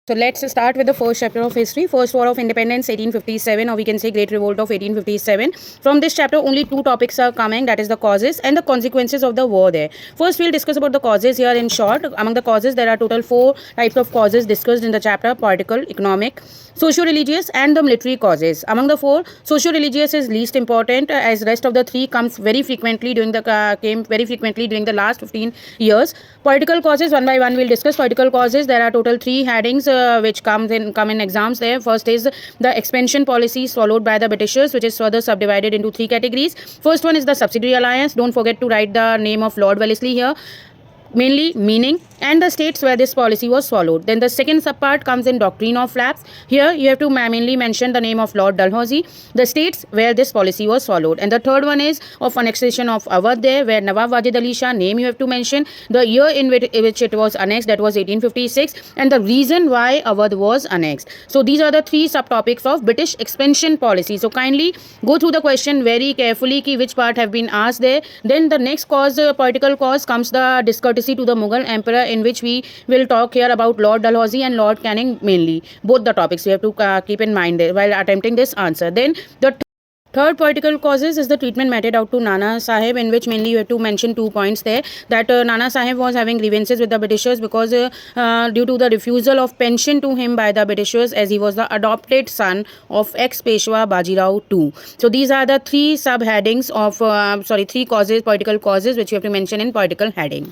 So let's start with the first chapter of history. First War of Independence 1857, or we can say Great Revolt of 1857. From this chapter only two topics are coming, that is the causes and the consequences of the war there. First we'll discuss about the causes here in short. Among the causes there are total 4 types of causes discussed in the chapter: political, economic, socio-religious and the military causes. Among the 4, socio-religious is least important as rest of the 3 comes very frequently during the came very frequently during the last 15 years. Political causes, one by one we'll discuss. Political causes, there are total 3 headings which come in exams there. First is the expansion policies followed by the Britishers, which is further subdivided into 3 categories. First one is the subsidiary alliance. Don't forget to write the name of Lord Wellesley here, mainly meaning and the states where this policy was followed. Then the second subpart comes in doctrine of lapse. Here you have to mainly mention the name of Lord Dalhousie, the states where this policy was followed. And the third one is of annexation of Awadh there, where Nawab Wajid Ali Shah name you have to mention, the year in which it was annexed, that was 1856, and the reason why Awadh was annexed. So these are the 3 subtopics of British expansion policy. So kindly go through the question very carefully ki which part have been asked there. Then the next cause, political cause, comes the discourtesy to the Mughal emperor, in which we will talk here about Lord Dalhousie and Lord Canning mainly. Both the topics we have to keep in mind while attempting this answer. Then the third political causes is the treatment meted out to Nana Sahib, in which mainly you have to mention 2 points there, that Nana Sahib was having grievances with the Britishers because due to the refusal of pension to him by the Britishers, as he was the adopted son of ex-Peshwa Bajirao II. So these are the 3 subheadings of 3 causes, political causes, which you have to mention in political heading.